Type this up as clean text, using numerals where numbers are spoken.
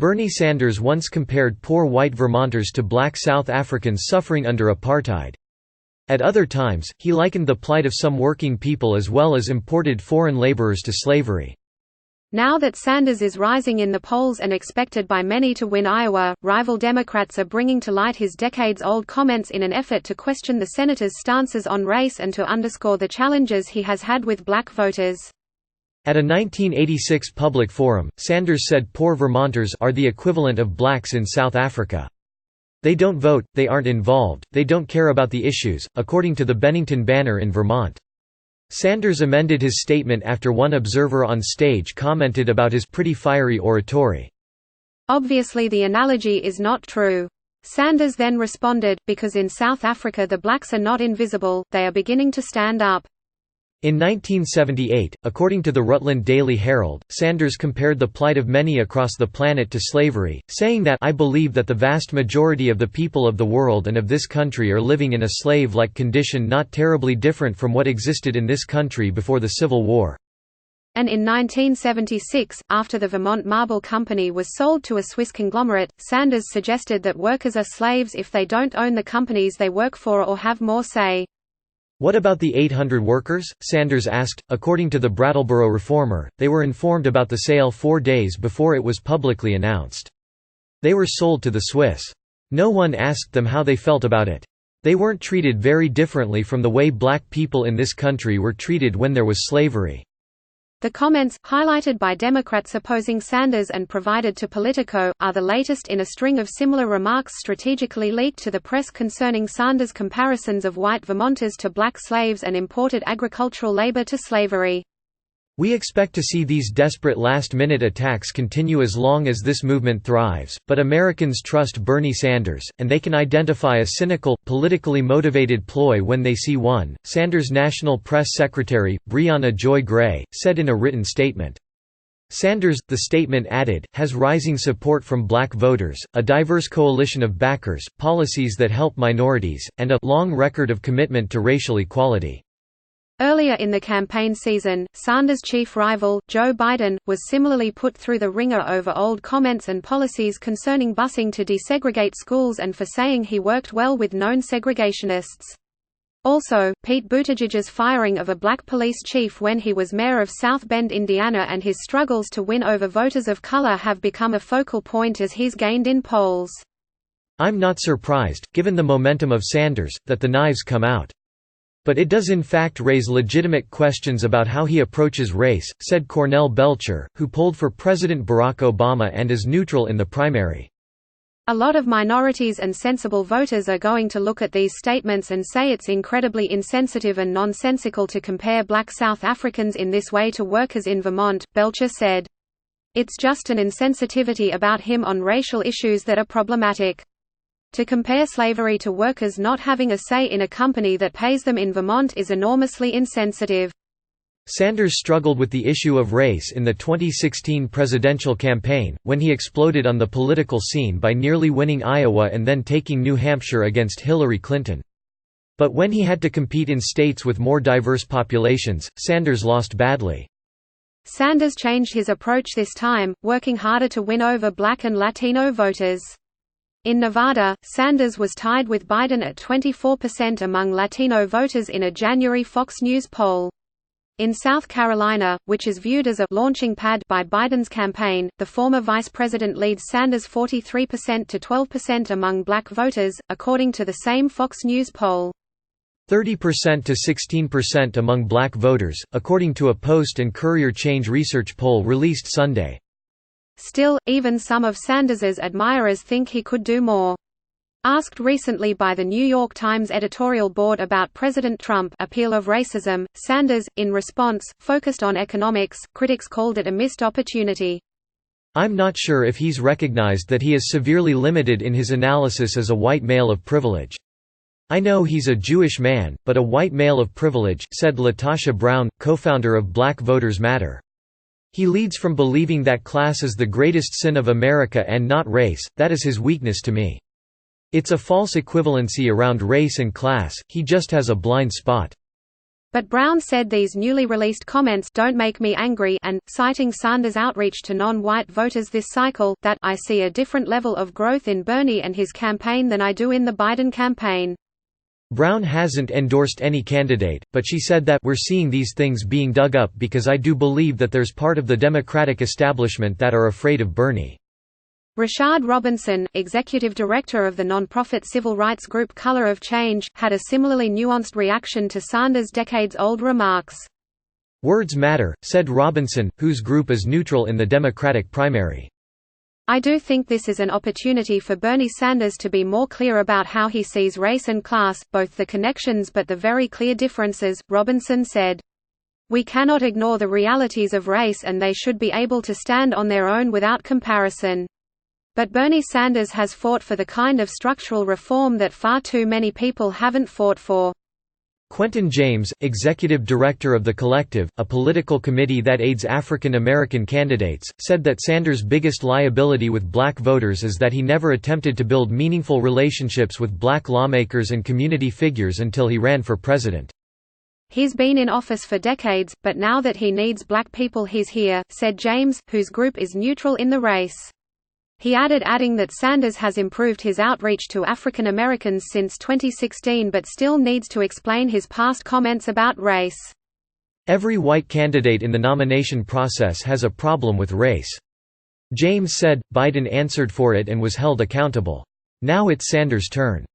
Bernie Sanders once compared poor white Vermonters to black South Africans suffering under apartheid. At other times, he likened the plight of some working people as well as imported foreign laborers to slavery. Now that Sanders is rising in the polls and expected by many to win Iowa, rival Democrats are bringing to light his decades-old comments in an effort to question the senator's stances on race and to underscore the challenges he has had with black voters. At a 1986 public forum, Sanders said poor Vermonters are the equivalent of blacks in South Africa. They don't vote, they aren't involved, they don't care about the issues, according to the Bennington Banner in Vermont. Sanders amended his statement after one observer on stage commented about his pretty fiery oratory. Obviously the analogy is not true. Sanders then responded, because in South Africa the blacks are not invisible, they are beginning to stand up. In 1978, according to the Rutland Daily Herald, Sanders compared the plight of many across the planet to slavery, saying that I believe that the vast majority of the people of the world and of this country are living in a slave-like condition not terribly different from what existed in this country before the Civil War. And in 1976, after the Vermont Marble Company was sold to a Swiss conglomerate, Sanders suggested that workers are slaves if they don't own the companies they work for or have more say. What about the 800 workers? Sanders asked. According to the Brattleboro Reformer, they were informed about the sale 4 days before it was publicly announced. They were sold to the Swiss. No one asked them how they felt about it. They weren't treated very differently from the way black people in this country were treated when there was slavery. The comments, highlighted by Democrats opposing Sanders and provided to Politico, are the latest in a string of similar remarks strategically leaked to the press concerning Sanders' comparisons of white Vermonters to black slaves and imported agricultural labor to slavery. We expect to see these desperate last-minute attacks continue as long as this movement thrives, but Americans trust Bernie Sanders, and they can identify a cynical, politically motivated ploy when they see one, Sanders' National Press Secretary, Breonna Joy Gray, said in a written statement. Sanders, the statement added, has rising support from black voters, a diverse coalition of backers, policies that help minorities, and a long record of commitment to racial equality. Earlier in the campaign season, Sanders' chief rival, Joe Biden, was similarly put through the ringer over old comments and policies concerning busing to desegregate schools and for saying he worked well with known segregationists. Also, Pete Buttigieg's firing of a black police chief when he was mayor of South Bend, Indiana, and his struggles to win over voters of color have become a focal point as he's gained in polls. I'm not surprised, given the momentum of Sanders, that the knives come out. But it does in fact raise legitimate questions about how he approaches race, said Cornell Belcher, who polled for President Barack Obama and is neutral in the primary. A lot of minorities and sensible voters are going to look at these statements and say it's incredibly insensitive and nonsensical to compare black South Africans in this way to workers in Vermont, Belcher said. It's just an insensitivity about him on racial issues that are problematic. To compare slavery to workers not having a say in a company that pays them in Vermont is enormously insensitive. Sanders struggled with the issue of race in the 2016 presidential campaign, when he exploded on the political scene by nearly winning Iowa and then taking New Hampshire against Hillary Clinton. But when he had to compete in states with more diverse populations, Sanders lost badly. Sanders changed his approach this time, working harder to win over black and Latino voters. In Nevada, Sanders was tied with Biden at 24% among Latino voters in a January Fox News poll. In South Carolina, which is viewed as a launching pad by Biden's campaign, the former vice president leads Sanders 43% to 12% among black voters, according to the same Fox News poll. 30% to 16% among black voters, according to a Post and Courier Change research poll released Sunday. Still, even some of Sanders's admirers think he could do more. Asked recently by the New York Times editorial board about President Trump's appeal of racism, Sanders, in response, focused on economics. Critics called it a missed opportunity. I'm not sure if he's recognized that he is severely limited in his analysis as a white male of privilege. I know he's a Jewish man, but a white male of privilege, said Latasha Brown, co-founder of Black Voters Matter. He leads from believing that class is the greatest sin of America and not race. That is his weakness to me. It's a false equivalency around race and class, he just has a blind spot. But Brown said these newly released comments don't make me angry and, citing Sanders' outreach to non-white voters this cycle, that I see a different level of growth in Bernie and his campaign than I do in the Biden campaign. Brown hasn't endorsed any candidate, but she said that we're seeing these things being dug up because I do believe that there's part of the Democratic establishment that are afraid of Bernie. Rashad Robinson, executive director of the nonprofit civil rights group Color of Change, had a similarly nuanced reaction to Sanders' decades-old remarks. "Words matter," said Robinson, whose group is neutral in the Democratic primary. "I do think this is an opportunity for Bernie Sanders to be more clear about how he sees race and class, both the connections but the very clear differences," Robinson said. "We cannot ignore the realities of race and they should be able to stand on their own without comparison. But Bernie Sanders has fought for the kind of structural reform that far too many people haven't fought for." Quentin James, executive director of The Collective, a political committee that aids African American candidates, said that Sanders' biggest liability with black voters is that he never attempted to build meaningful relationships with black lawmakers and community figures until he ran for president. "He's been in office for decades, but now that he needs black people he's here," said James, whose group is neutral in the race. He adding that Sanders has improved his outreach to African Americans since 2016 but still needs to explain his past comments about race. "Every white candidate in the nomination process has a problem with race." James said, Biden answered for it and was held accountable. Now it's Sanders' turn.